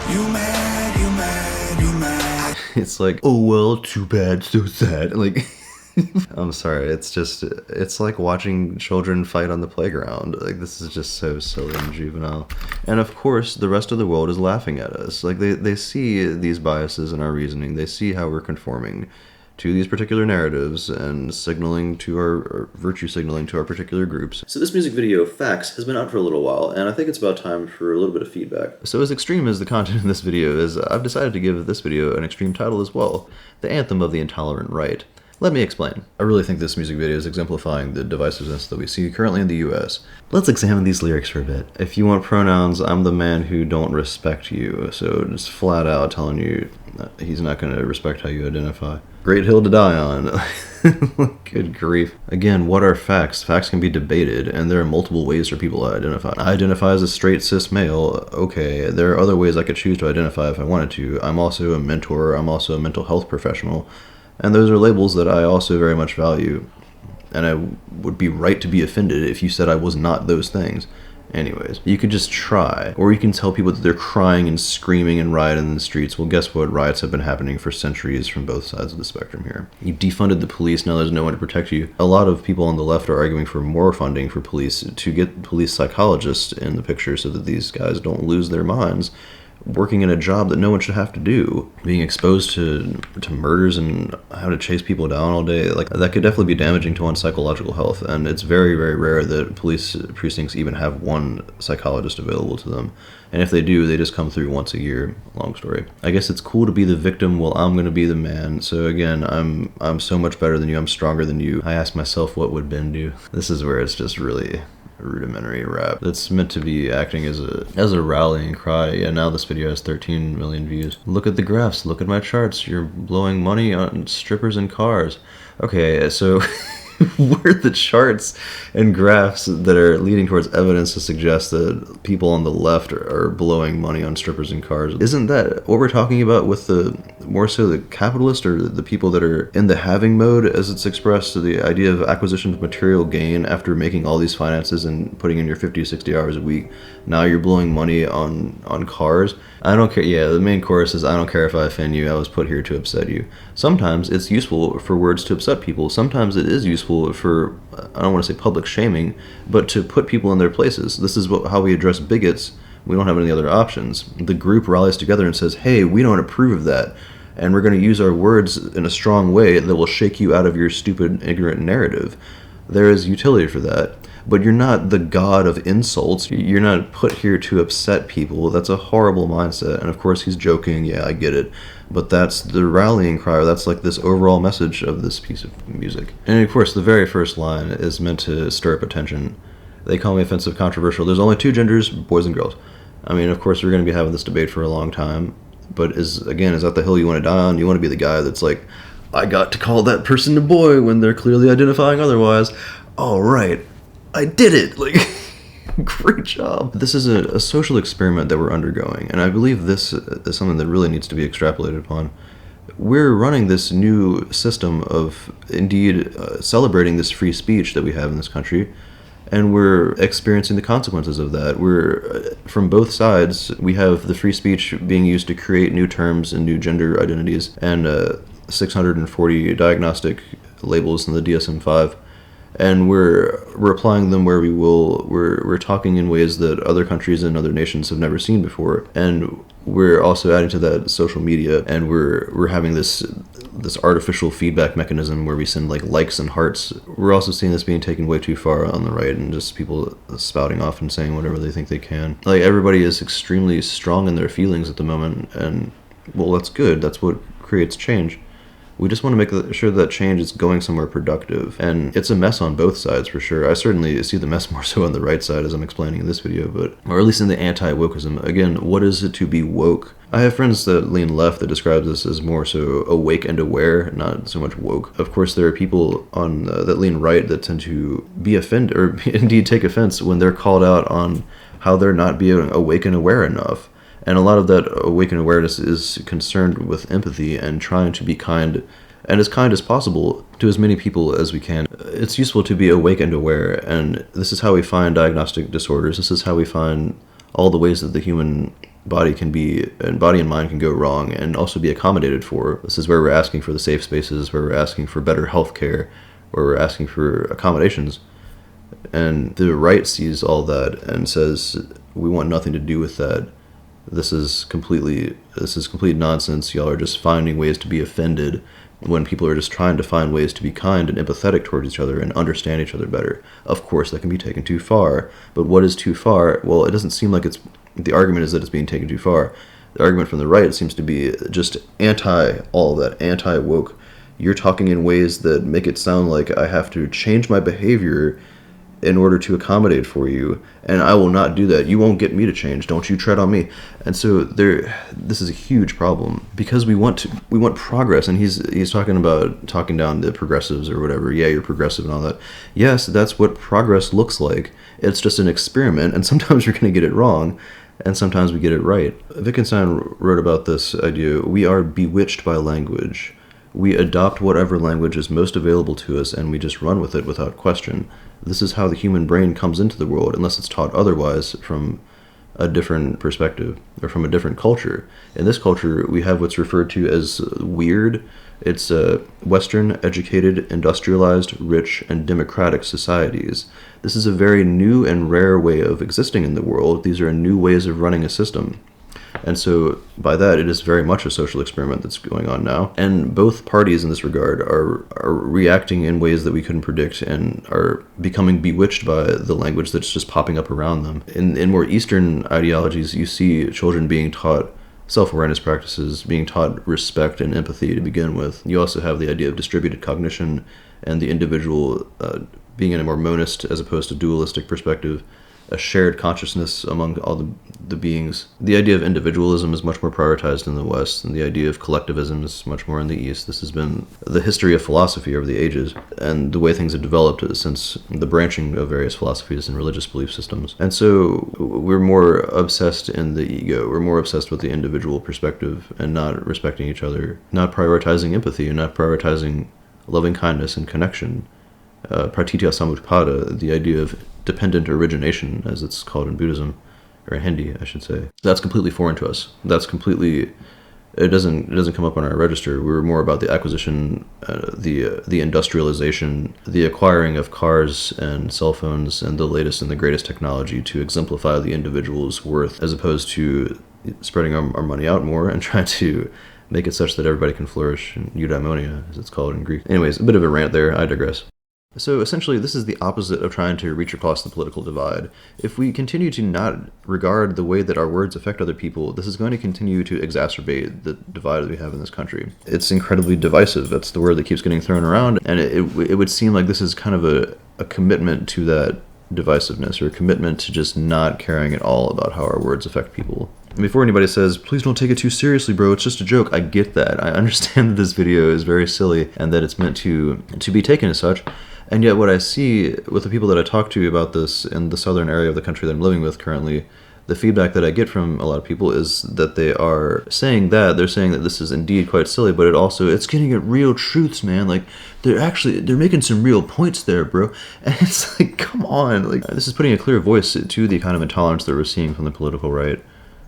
You mad, you mad, you mad. It's like, oh well, too bad, so sad. Like, I'm sorry, it's like watching children fight on the playground. Like, this is just so silly and juvenile. And of course, the rest of the world is laughing at us. Like, they see these biases in our reasoning. They see how we're conforming to these particular narratives and signaling to or virtue signaling to our particular groups. So this music video, Facts, has been out for a little while, and I think it's about time for a little bit of feedback. So as extreme as the content in this video is, I've decided to give this video an extreme title as well, The Anthem of the Intolerant Right. Let me explain. I really think this music video is exemplifying the divisiveness that we see currently in the US. Let's examine these lyrics for a bit. If you want pronouns, I'm the man who don't respect you. So just flat out telling you that he's not going to respect how you identify. Great hill to die on. Good grief. Again, what are facts? Facts can be debated, and there are multiple ways for people to identify. I identify as a straight cis male. Okay, there are other ways I could choose to identify if I wanted to. I'm also a mentor. I'm also a mental health professional. And those are labels that I also very much value. And I would be right to be offended if you said I was not those things. Anyways, you could just try. Or you can tell people that they're crying and screaming and rioting in the streets. Well, guess what? Riots have been happening for centuries from both sides of the spectrum here. You defunded the police, now there's no one to protect you. A lot of people on the left are arguing for more funding for police to get police psychologists in the picture so that these guys don't lose their minds working in a job that no one should have to do, being exposed to murders and how to chase people down all day. Like, that could definitely be damaging to one's psychological health, and it's very, very rare that police precincts even have one psychologist available to them. And if they do, they just come through once a year. Long story. I guess it's cool to be the victim while I'm gonna be the man. So again, I'm so much better than you, I'm stronger than you. I ask myself, what would Ben do? This is where it's just really rudimentary rap that's meant to be acting as a rallying cry. Yeah, now this video has 13 million views. Look at the graphs, look at my charts. You're blowing money on strippers and cars. Okay, so where are the charts and graphs that are leading towards evidence to suggest that people on the left are blowing money on strippers and cars? Isn't that what we're talking about with the more so the capitalist or the people that are in the having mode, as it's expressed, to the idea of acquisition of material gain after making all these finances and putting in your 50 to 60 hours a week? Now you're blowing money on cars. I don't care. Yeah, the main chorus is, I don't care if I offend you, I was put here to upset you. Sometimes it's useful for words to upset people. Sometimes it is useful for, I don't want to say public shaming, but to put people in their places. This is how we address bigots. We don't have any other options. The group rallies together and says, hey, we don't approve of that, and we're going to use our words in a strong way that will shake you out of your stupid, ignorant narrative. There is utility for that. But you're not the god of insults. You're not put here to upset people. That's a horrible mindset. And of course he's joking, yeah, I get it. But that's the rallying cry, or that's like this overall message of this piece of music. And of course the very first line is meant to stir up attention. They call me offensive, controversial. There's only two genders, boys and girls. I mean, of course we're going to be having this debate for a long time. But is that the hill you want to die on? You want to be the guy that's like, I got to call that person a boy when they're clearly identifying otherwise. All right. I did it! Like, great job. This is a social experiment that we're undergoing, and I believe this is something that really needs to be extrapolated upon. We're running this new system of, indeed, celebrating this free speech that we have in this country, and we're experiencing the consequences of that. We're, from both sides, we have the free speech being used to create new terms and new gender identities, and 640 diagnostic labels in the DSM-5. And we're applying them where we will. We're talking in ways that other countries and other nations have never seen before. And we're also adding to that social media, and we're having this artificial feedback mechanism where we send like likes and hearts. We're also seeing this being taken way too far on the right, and just people spouting off and saying whatever they think they can. Like, everybody is extremely strong in their feelings at the moment, and well, that's good. That's what creates change. We just want to make sure that change is going somewhere productive. And it's a mess on both sides, for sure. I certainly see the mess more so on the right side, as I'm explaining in this video, or at least in the anti-wokeism. Again, what is it to be woke? I have friends that lean left that describe this as more so awake and aware, not so much woke. Of course, there are people that lean right that tend to be offended, or indeed take offense when they're called out on how they're not being awake and aware enough. And a lot of that awakened awareness is concerned with empathy and trying to be kind, and as kind as possible to as many people as we can. It's useful to be awake and aware, and this is how we find diagnostic disorders. This is how we find all the ways that the human body and mind can go wrong and also be accommodated for. This is where we're asking for the safe spaces, where we're asking for better health care, where we're asking for accommodations. And the right sees all that and says, we want nothing to do with that. This is complete nonsense. Y'all are just finding ways to be offended when people are just trying to find ways to be kind and empathetic towards each other and understand each other better. Of course, that can be taken too far. But what is too far? Well, it doesn't seem like the argument is that it's being taken too far. The argument from the right seems to be just anti all of that, anti-woke. You're talking in ways that make it sound like I have to change my behavior in order to accommodate for you, and I will not do that. You won't get me to change. Don't you tread on me. And so this is a huge problem because we want progress. And he's talking down the progressives or whatever. Yeah, you're progressive and all that. Yes, that's what progress looks like. It's just an experiment, and sometimes you're going to get it wrong, and sometimes we get it right. Wittgenstein wrote about this idea: we are bewitched by language. We adopt whatever language is most available to us, and we just run with it without question. This is how the human brain comes into the world, unless it's taught otherwise from a different perspective or from a different culture. In this culture, we have what's referred to as weird. It's Western, educated, industrialized, rich, and democratic societies. This is a very new and rare way of existing in the world. These are new ways of running a system. And so by that, it is very much a social experiment that's going on now. And both parties in this regard are reacting in ways that we couldn't predict and are becoming bewitched by the language that's just popping up around them. In more Eastern ideologies, you see children being taught self-awareness practices, being taught respect and empathy to begin with. You also have the idea of distributed cognition and the individual being in a more monist as opposed to dualistic perspective. A shared consciousness among all the beings. The idea of individualism is much more prioritized in the West, and the idea of collectivism is much more in the East. This has been the history of philosophy over the ages, and the way things have developed since the branching of various philosophies and religious belief systems. And so we're more obsessed in the ego. We're more obsessed with the individual perspective and not respecting each other, not prioritizing empathy, and not prioritizing loving kindness and connection. Pratitya samutpada, the idea of dependent origination, as it's called in Buddhism, or in Hindi, I should say. That's completely foreign to us. It doesn't come up on our register. We're more about the acquisition, the industrialization, the acquiring of cars and cell phones and the latest and the greatest technology to exemplify the individual's worth, as opposed to spreading our money out more and trying to make it such that everybody can flourish, in eudaimonia, as it's called in Greek. Anyways, a bit of a rant there, I digress. So essentially, this is the opposite of trying to reach across the political divide. If we continue to not regard the way that our words affect other people, this is going to continue to exacerbate the divide that we have in this country. It's incredibly divisive. That's the word that keeps getting thrown around. And it would seem like this is kind of a commitment to that divisiveness, or a commitment to just not caring at all about how our words affect people. And before anybody says, please don't take it too seriously, bro, it's just a joke, I get that. I understand that this video is very silly and that it's meant to be taken as such. And yet what I see with the people that I talk to about this in the southern area of the country that I'm living with currently, the feedback that I get from a lot of people is that they're saying that this is indeed quite silly, but it's getting at real truths, man. Like, they're making some real points there, bro. And it's like, come on. Like, this is putting a clear voice to the kind of intolerance that we're seeing from the political right.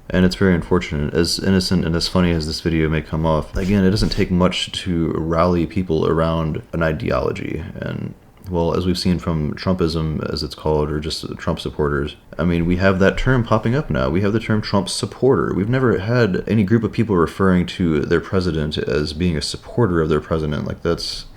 And it's very unfortunate. As innocent and as funny as this video may come off, again, it doesn't take much to rally people around an ideology. And, well, as we've seen from Trumpism, as it's called, or just Trump supporters, I mean, we have that term popping up now. We have the term Trump supporter. We've never had any group of people referring to their president as being a supporter of their president. Like, that's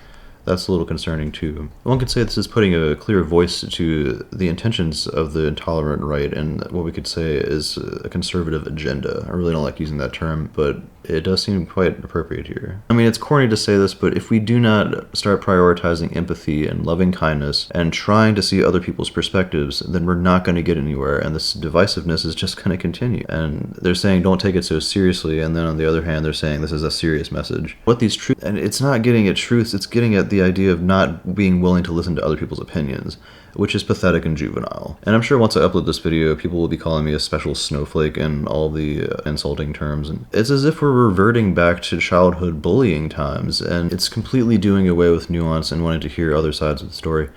a little concerning too. One could say this is putting a clear voice to the intentions of the intolerant right and what we could say is a conservative agenda. I really don't like using that term, but it does seem quite appropriate here. I mean, it's corny to say this, but if we do not start prioritizing empathy and loving kindness and trying to see other people's perspectives, then we're not going to get anywhere, and this divisiveness is just going to continue. And they're saying don't take it so seriously, and then on the other hand, they're saying this is a serious message. What these truths, and it's not getting at truths, it's getting at the idea of not being willing to listen to other people's opinions, which is pathetic and juvenile. And I'm sure once I upload this video, people will be calling me a special snowflake and all the insulting terms. And it's as if we're reverting back to childhood bullying times, and it's completely doing away with nuance and wanting to hear other sides of the story.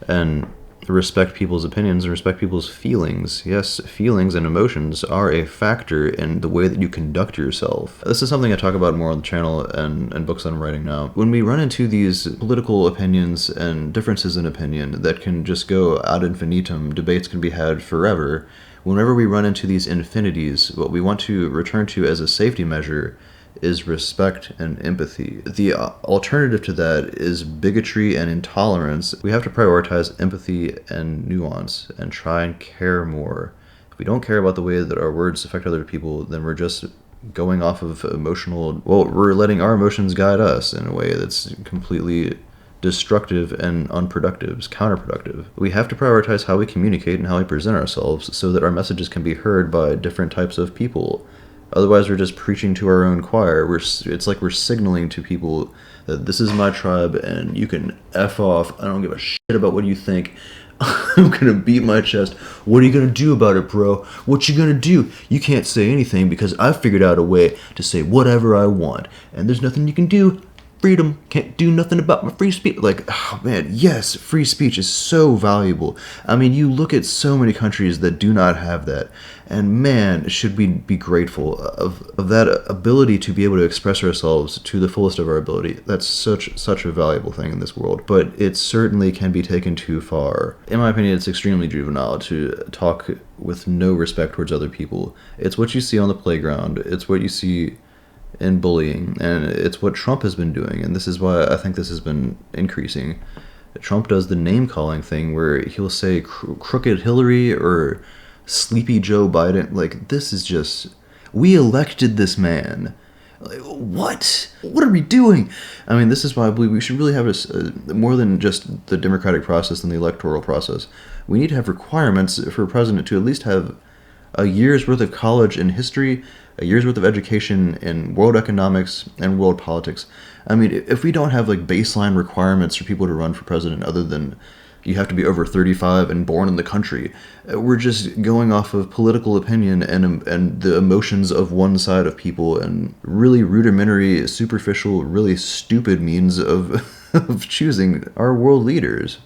And respect people's opinions and respect people's feelings. Yes, feelings and emotions are a factor in the way that you conduct yourself. This is something I talk about more on the channel and books that I'm writing now. When we run into these political opinions and differences in opinion that can just go ad infinitum, debates can be had forever. Whenever we run into these infinities, what we want to return to as a safety measure is respect and empathy. The alternative to that is bigotry and intolerance. We have to prioritize empathy and nuance and try and care more. If we don't care about the way that our words affect other people, then we're just going off of emotional, well, we're letting our emotions guide us in a way that's completely destructive and unproductive. It's counterproductive. We have to prioritize how we communicate and how we present ourselves so that our messages can be heard by different types of people. Otherwise, we're just preaching to our own choir. It's like we're signaling to people that this is my tribe and you can F off. I don't give a shit about what you think. I'm gonna beat my chest. What are you gonna do about it, bro? What you gonna do? You can't say anything because I figured out a way to say whatever I want. And there's nothing you can do. Freedom, can't do nothing about my free speech. Like, oh man, yes, free speech is so valuable. I mean, you look at so many countries that do not have that, and man, should we be grateful of that ability to be able to express ourselves to the fullest of our ability. That's such a valuable thing in this world, but it certainly can be taken too far. In my opinion, it's extremely juvenile to talk with no respect towards other people. It's what you see on the playground. It's what you see in bullying, and it's what Trump has been doing, and this is why I think this has been increasing. Trump does the name-calling thing where he'll say crooked Hillary or sleepy Joe Biden. Like, this is just, we elected this man. Like, what are we doing? I mean, this is why I believe we should really have more than just the democratic process and the electoral process. We need to have requirements for a president to at least have a year's worth of college in history, a year's worth of education in world economics and world politics. I mean, if we don't have like baseline requirements for people to run for president other than you have to be over 35 and born in the country, we're just going off of political opinion and the emotions of one side of people and really rudimentary, superficial, really stupid means of of choosing our world leaders.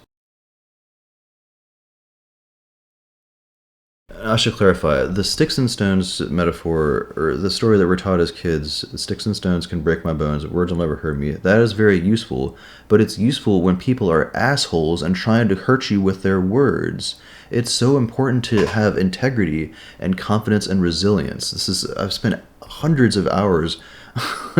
I should clarify, the sticks and stones metaphor, or the story that we're taught as kids, sticks and stones can break my bones, words will never hurt me, that is very useful, but it's useful when people are assholes and trying to hurt you with their words. It's so important to have integrity and confidence and resilience. I've spent hundreds of hours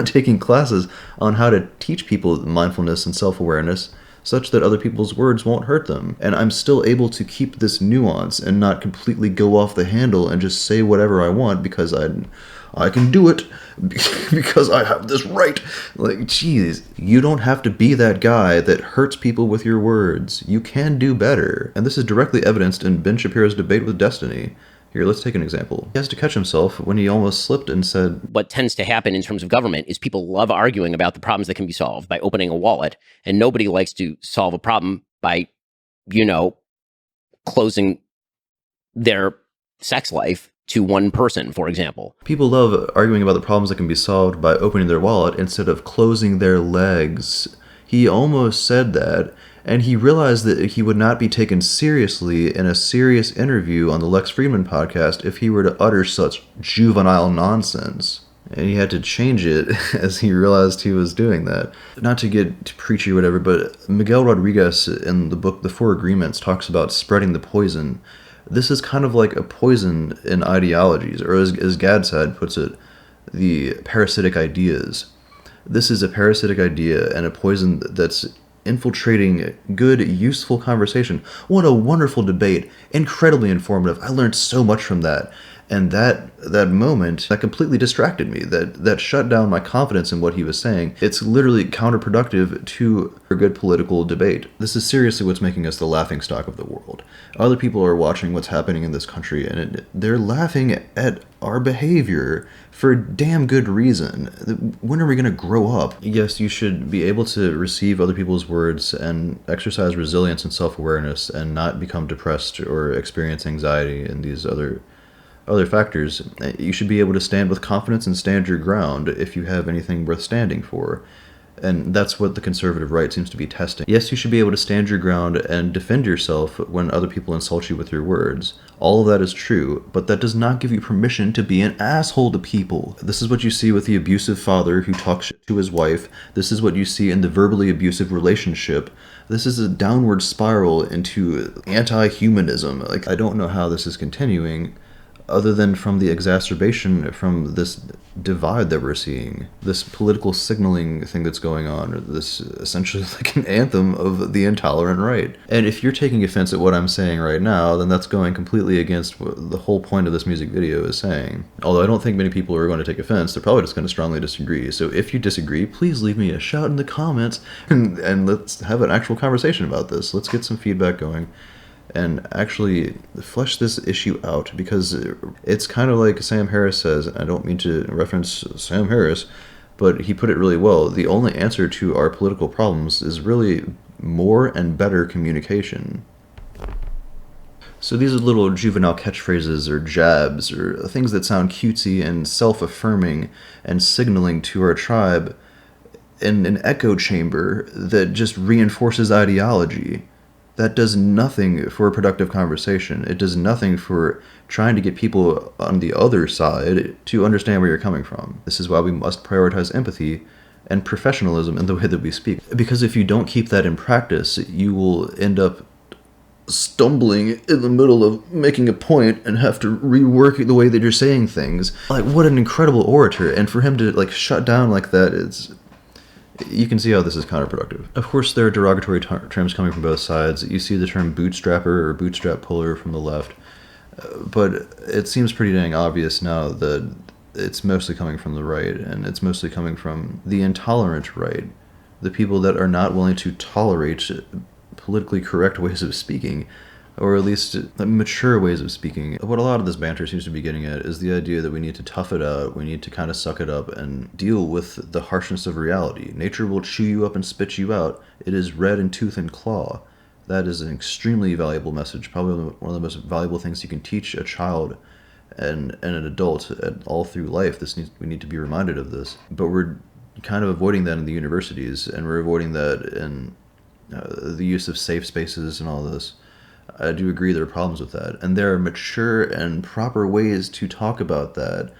taking classes on how to teach people mindfulness and self-awareness such that other people's words won't hurt them. And I'm still able to keep this nuance and not completely go off the handle and just say whatever I want because I can do it because I have this right. Like, geez, you don't have to be that guy that hurts people with your words. You can do better. And this is directly evidenced in Ben Shapiro's debate with Destiny. Here, let's take an example. He has to catch himself when he almost slipped and said, what tends to happen in terms of government is people love arguing about the problems that can be solved by opening a wallet, and nobody likes to solve a problem by, closing their sex life to one person, for example. People love arguing about the problems that can be solved by opening their wallet instead of closing their legs. He almost said that, and he realized that he would not be taken seriously in a serious interview on the Lex Fridman podcast if he were to utter such juvenile nonsense. And he had to change it as he realized he was doing that. Not to get preachy or whatever, but Miguel Rodriguez in the book The Four Agreements talks about spreading the poison. This is kind of like a poison in ideologies, or as Gadsad puts it, the parasitic ideas. This is a parasitic idea and a poison that's infiltrating good, useful conversation. What a wonderful debate. Incredibly informative. I learned so much from that. And that moment, that completely distracted me. That shut down my confidence in what he was saying. It's literally counterproductive to a good political debate. This is seriously what's making us the laughingstock of the world. Other people are watching what's happening in this country, and they're laughing at our behavior for damn good reason. When are we going to grow up? Yes, you should be able to receive other people's words and exercise resilience and self-awareness and not become depressed or experience anxiety and these other factors. You should be able to stand with confidence and stand your ground if you have anything worth standing for. And that's what the conservative right seems to be testing. Yes, you should be able to stand your ground and defend yourself when other people insult you with your words. All of that is true, but that does not give you permission to be an asshole to people. This is what you see with the abusive father who talks shit to his wife. This is what you see in the verbally abusive relationship. This is a downward spiral into anti-humanism. Like, I don't know how this is continuing, other than from the exacerbation from this divide that we're seeing, this political signaling thing that's going on, or this essentially like an anthem of the intolerant right. And if you're taking offense at what I'm saying right now, then that's going completely against what the whole point of this music video is saying. Although I don't think many people are going to take offense, they're probably just going to strongly disagree. So if you disagree, please leave me a shout in the comments, and let's have an actual conversation about this. Let's get some feedback going and actually flesh this issue out, because it's kind of like Sam Harris says. I don't mean to reference Sam Harris, but he put it really well. The only answer to our political problems is really more and better communication. So these are little juvenile catchphrases or jabs or things that sound cutesy and self-affirming and signaling to our tribe in an echo chamber that just reinforces ideology. That does nothing for a productive conversation. It does nothing for trying to get people on the other side to understand where you're coming from. This is why we must prioritize empathy and professionalism in the way that we speak. Because if you don't keep that in practice, you will end up stumbling in the middle of making a point and have to rework the way that you're saying things. Like, what an incredible orator. And for him to like shut down like that, you can see how this is counterproductive. Of course, there are derogatory terms coming from both sides. You see the term bootstrapper or bootstrap puller from the left, but it seems pretty dang obvious now that it's mostly coming from the right, and it's mostly coming from the intolerant right, the people that are not willing to tolerate politically correct ways of speaking, or at least mature ways of speaking. What a lot of this banter seems to be getting at is the idea that we need to tough it out, we need to kind of suck it up and deal with the harshness of reality. Nature will chew you up and spit you out. It is red in tooth and claw. That is an extremely valuable message, probably one of the most valuable things you can teach a child and an adult all through life. We need to be reminded of this. But we're kind of avoiding that in the universities, and we're avoiding that in the use of safe spaces and all this. I do agree there are problems with that, and there are mature and proper ways to talk about that.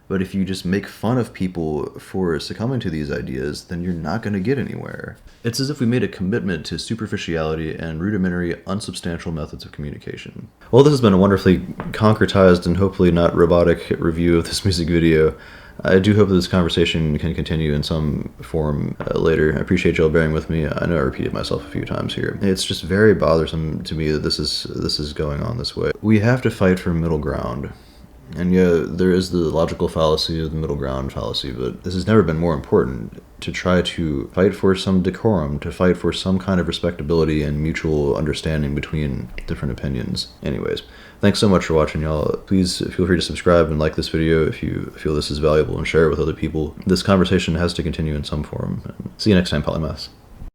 But if you just make fun of people for succumbing to these ideas, then you're not going to get anywhere. It's as if we made a commitment to superficiality and rudimentary, unsubstantial methods of communication. Well, this has been a wonderfully concretized and hopefully not robotic review of this music video. I do hope that this conversation can continue in some form later. I appreciate y'all bearing with me. I know I repeated myself a few times here. It's just very bothersome to me that this is going on this way. We have to fight for middle ground. And yeah, there is the logical fallacy of the middle ground fallacy, but this has never been more important to try to fight for some decorum, to fight for some kind of respectability and mutual understanding between different opinions. Anyways, thanks so much for watching, y'all. Please feel free to subscribe and like this video if you feel this is valuable, and share it with other people. This conversation has to continue in some form. See you next time, Polymaths.